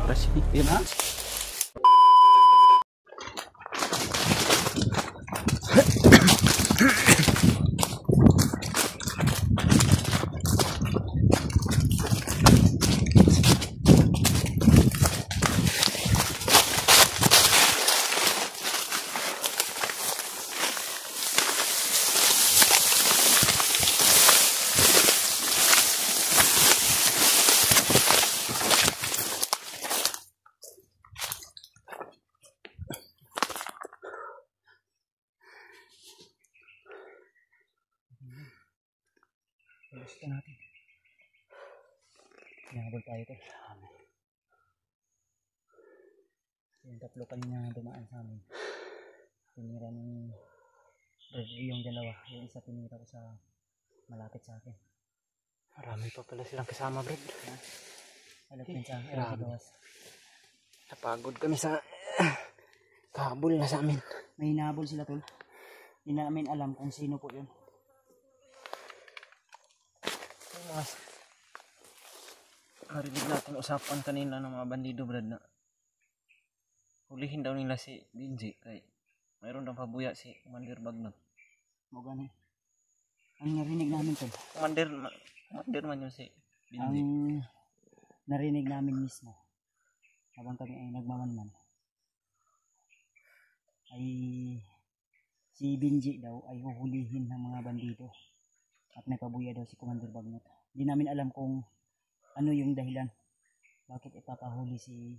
Kasi, yun ha? Gusto natin. Hinabol tayo ito. Yung tatlo kanina dumaan sa amin. Tinira ng yung dalawa. Yung isa tinira ko sa malapit sa akin. Marami pa pala silang kasama, Brad. Malapit sa gawas. Napagod kami sa kahabol na sa amin. May hinabol sila tol. Hindi namin alam kung sino po yun. Mas narinig natin usapan kanina ng mga bandido, Brad, na hulihin daw nila si Benji kay mayroon daw pabuya si Commander Bagnot. O gani. Ang narinig namin tol. Commander man yun si Benji. Ang narinig namin mismo habang kami ay nagmamanman ay si Benji daw ay huhulihin ng mga bandido at may pabuya daw si Commander Bagnot. Hindi namin alam kung ano yung dahilan bakit ipapahuli si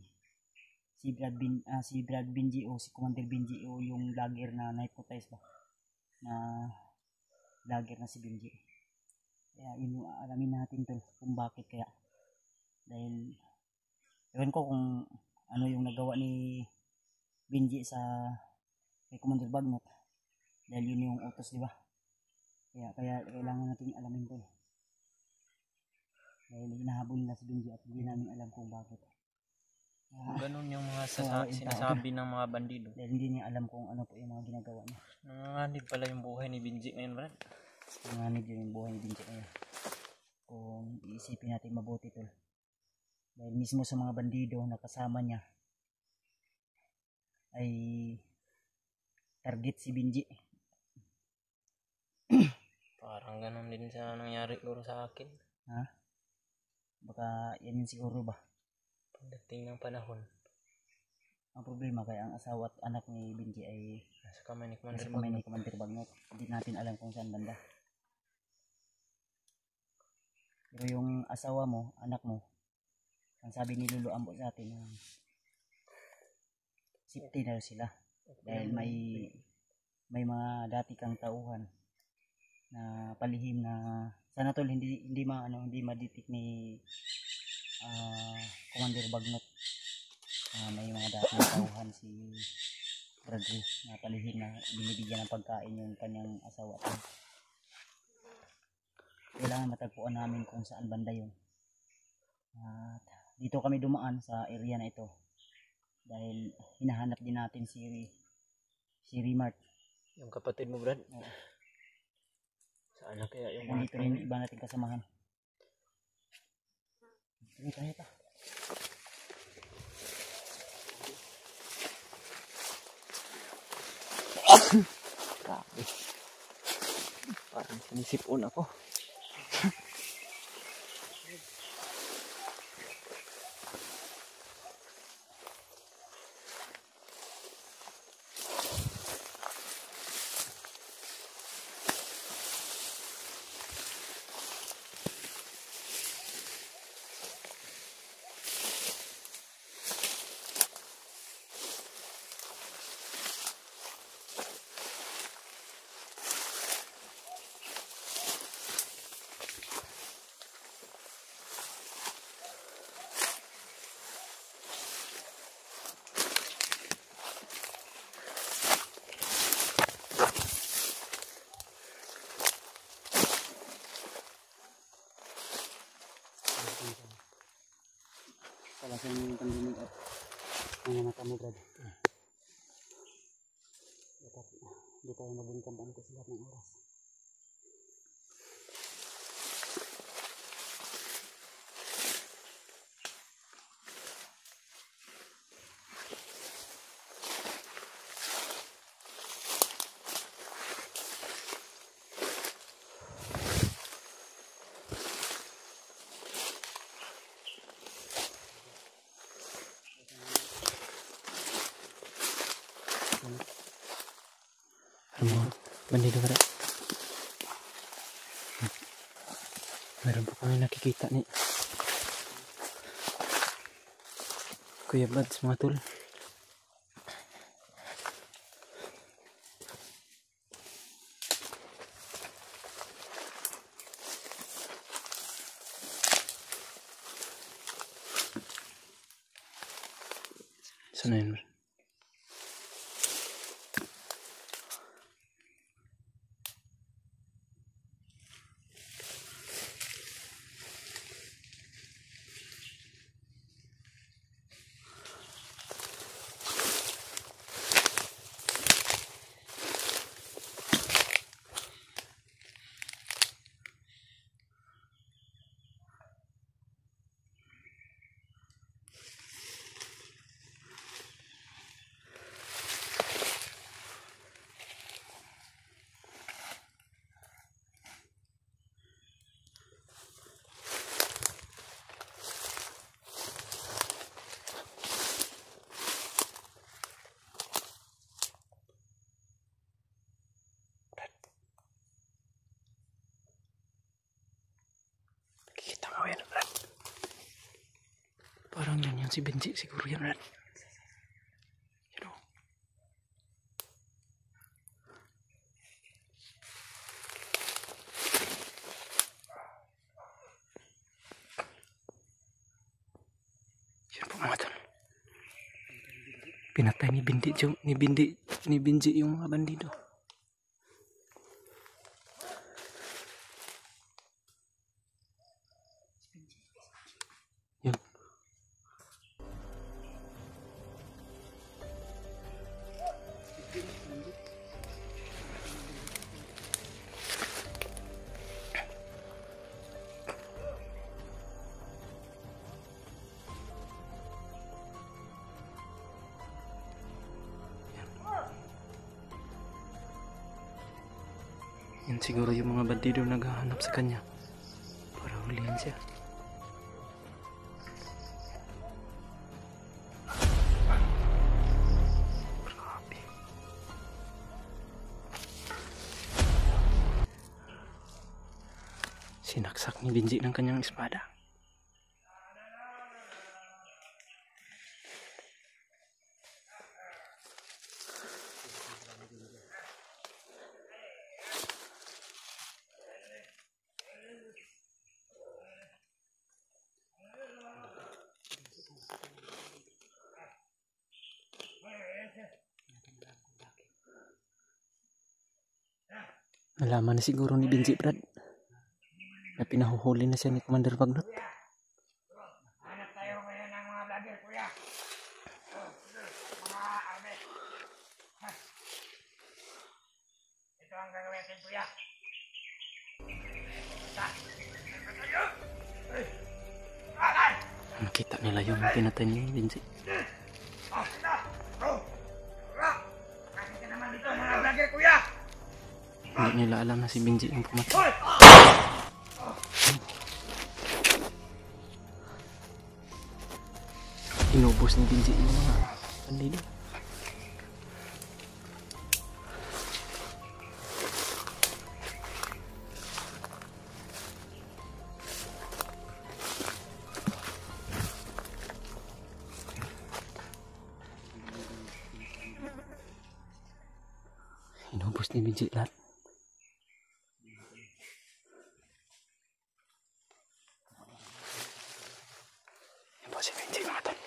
Brad Benji o si Commander Benji o yung vlogger na na-hypnotize ba na vlogger na si Benji. Kaya yun yung alamin natin tol kung bakit kaya. Dahil ewan ko kung ano yung nagawa ni Benji sa kay Commander Bagnot. Dahil yun yung utos, di ba? Kaya kailangan natin alamin tol. Dahil hinahabol nila si Benji at hindi namin alam kung bakit. Ganun yung mga sinasabi ng mga bandido. Dahil hindi niya alam kung ano po yung mga ginagawa niya. Nanganganib pala yung buhay ni Benji ngayon, Brad. Nanganib yun yung buhay ni Benji ngayon. Kung iisipin natin mabuti tol. Dahil mismo sa mga bandido na kasama niya ay target si Benji. Parang ganun din sa nangyari luro sa akin. Ha? Baka yan yung siguro ba? Pagdating ng panahon. Ang problema kaya ang asawa at anak ni Benji ay nasa kamay ni Commander Bagnot. Hindi natin alam kung saan banda. Pero yung asawa mo, anak mo, ang sabi ni Lolo Ambo sa atin na safety na sila. Dahil may mga dati kang tauhan na palihim na sana tol hindi maditik ni Commander Bagnot. May mga dati tauhan si Bradley na palihim na binibigyan ng pagkain yung kanyang asawa. Kailangan matagpuan namin kung saan banda yun. At dito kami dumaan sa area na ito dahil hinahanap din natin si Remart. Yung kapatid mo, Brad? Oo. Saan na kaya yung mga dito rin iba natin kasamahan. Sige tayo pa. Grabe. Parang sinisipon ako. Kalasan yung pandemig at mga mata mo Brad. Dapat di tayo mabungkam kasi lahat ng oras. Mga bandido Brad. Meron po kami nakikita ni Kuya Bads mga tol. Sana yun Brad. Kita mo yan Brad. Parang yan si Benji siguro yan Brad. You know. Yan po mga tol. Pinatay ni Benji yung mga bandido. Yun. Yan siguro yung mga bandido naghahanap sa kanya para hulihan siya. Grabe. Sinaksak ni Benji ng kanyang espada. Nalaman na siguro ni Benji Brad na pinahuhuli na siya ni Commander Bagnot. Hanap tayo ngayon ng mga vlogger, kuya. Mga arme. Ito ang gagawin natin, kuya. Nakita nila yung pinatay ni Benji. Nakita naman dito mga vlogger, kuya. Hindi nila alam na si Benji yung pumatay. Hoy! Inubos ni Benji yung mga bandido. Inubos ni Benji lahat. Yan po si Benji mga tol.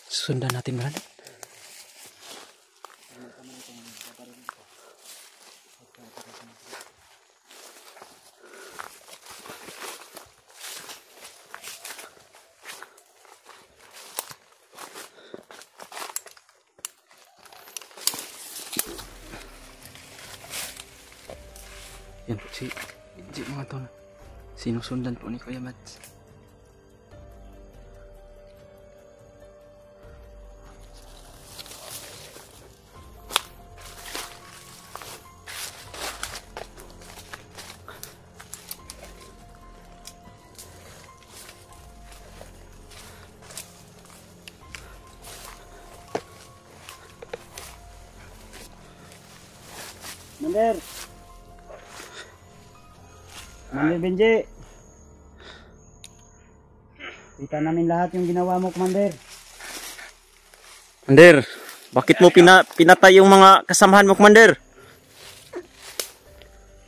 Sundan natin Brad. Yan po si Binji mga tol. Sinusundan po ni Kuya Mads. Commander! Commander Benji! Kita namin lahat yung ginawa mo, Commander. Commander, bakit mo pinatay yung mga kasamahan mo, Commander?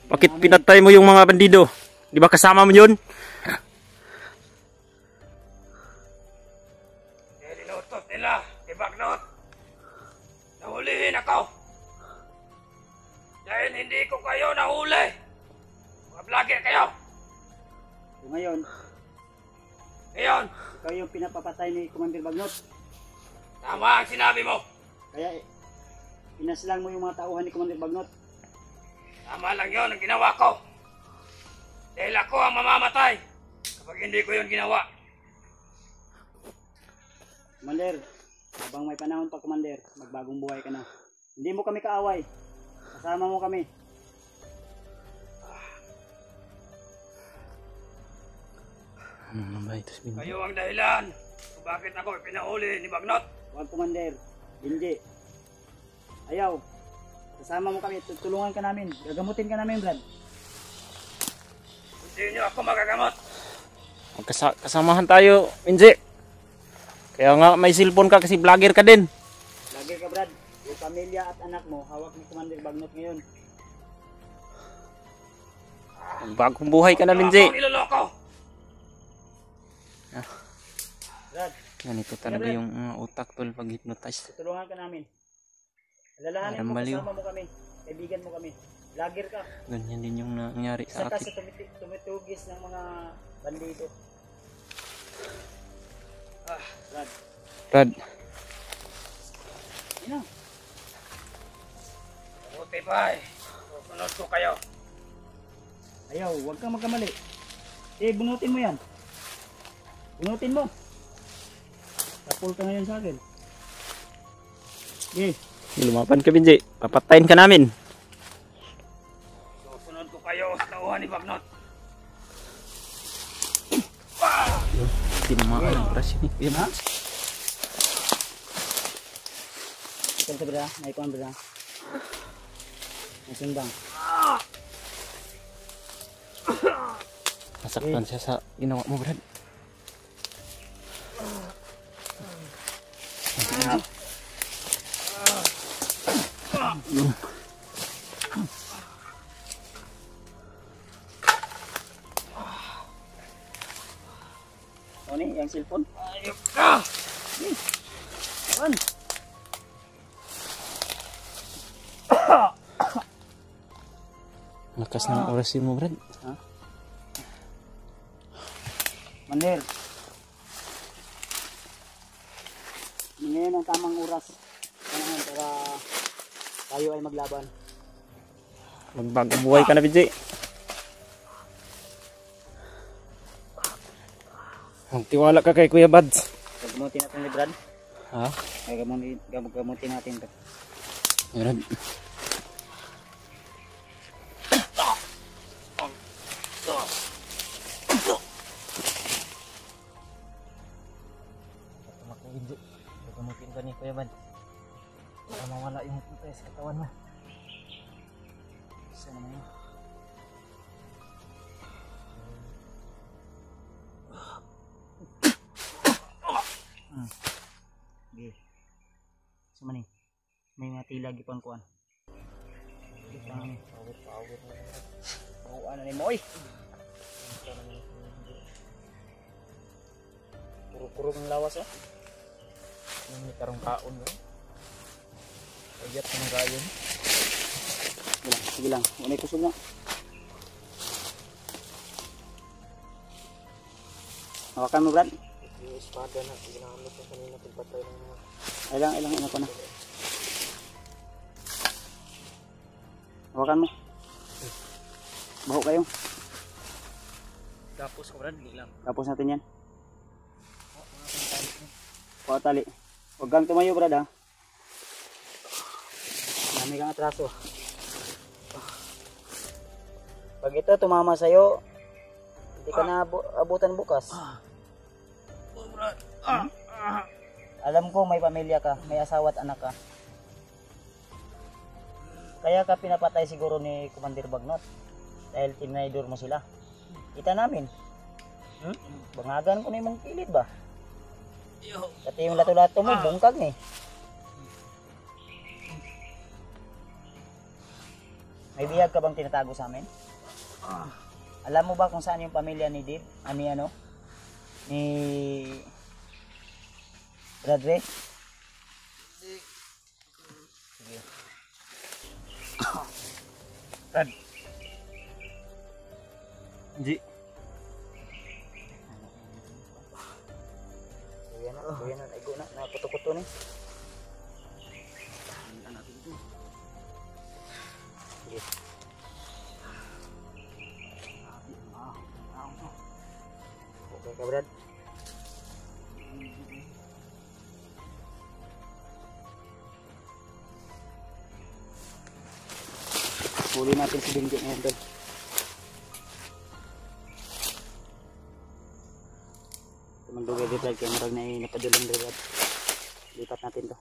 Bakit pinatay mo yung mga bandido? Di ba kasama mo yun? Nilutos nila, di Bagnot. Nahulihin ako. Dahil hindi ko kayo nahuli. Mga vlogger kayo. So ngayon, Ngayon, ikaw yung pinapapatay ni Commander Bagnot. tama ang sinabi mo. Kaya pinaslang mo yung mga tauhan ni Commander Bagnot. Tama lang yon ang ginawa ko. Dahil ako ang mamamatay kapag hindi ko yon ginawa. Commander, habang may panahon pa, Commander, magbagong buhay ka na. Hindi mo kami kaaway. Kasama mo kami. Ano na ba ito si Binji? Kayo ang dahilan kung bakit ako pinahuli ni Bagnot. Huwag, Commander. Benji. Ayaw. Kasama mo kami. Tulungan ka namin. Gagamutin ka namin, Brad. Hindi nyo ako magagamot. Kasamahan tayo, Binji. Kaya nga may cellphone ka kasi vlogger ka din. Lagi ka, Brad. Yung pamilya at anak mo, hawak ni Commander Bagnot ngayon. Bagong buhay ka na, Huwag Binji. niyo akong iloloko. Brad, Ganito talaga yung mga utak tol pag hypnotize. tulungan ka namin. Alalahanin Parang mo, baliw. kasama mo kami. Kaibigan mo kami. Vlogger ka. Ganyan din yung nangyari Isa sa ka akin. sa tumitugis ng mga bandido. Brad. Brad, Yun na. Buti pa eh. Susunod ko kayo. Ayaw, huwag kang magkamali. Bunutin mo yan. Bunutin mo. Tapol ka ngayon sa akin. Okay. lumaban ka, Binji. Papatayin ka namin. Susunod ko kayo sa tauhan ni Bagnot. Tinamaan ang oras yun eh. Kuya Ha? Mads. Ikaw sa bra, naikuan bra. Nasimbang. Nasaktan siya sa ginawa mo, Brad. Ano ni, yung cellphone? Ayok ka! Ayan. Lakas ng oras yun mo, Brad. Mander. Ngayon ang tamang oras. Kailangan para tayo ay maglaban. Magbagong buhay ka na, Binji. Magtiwala ka kay Kuya Mads. Gagamutin natin ni Brad. Ha? Gagamutin natin ito. Brad. Binji, gagamutin ka ni Kuya Mads. Para mawala yung puta sa katawan mo. Isa naman yun. Okay. So man may mga tila gipang-kuan. Gipang power. Oh, ano ni Moy? Puro-puro ng lawas oh. May karong kaon mo. Ayat ka ng gayon. Sige lang. May kusog na. Hawakan mo, Brad. Yung espada na ginamit ko kanina pagpatay ng mga... Ilang ina ko na. Hawakan mo. Baho kayo. Tapos ko brad, di lang. Tapos natin yan. Oh, mga pangkalit niya. Kuha tali. Huwag kang tumayo, brad, ha. Dami kang atraso. Pag ito tumama sa'yo, hindi ka na abutan bukas. Oh brad. Alam ko may pamilya ka, may asawa at anak ka. Kaya ka pinapatay siguro ni Commander Bagnot. Dahil tinraidor mo sila. Kita namin. Bangagan ko na yung kilid ba? Pati yung lato-lato mo, bungkag ni. May bihag ka bang tinatago sa amin? Alam mo ba kung saan yung pamilya ni Dib? Ni Bradley? Sige. Brad. Hindi. Kuya na, igo na, naputo-puto ni. Sige. Okay ka, Brad? Huli natin si Benji ngayon, Brad. Tumandugay di Brad, kaya marag na napadulang Brad. Lipat natin to.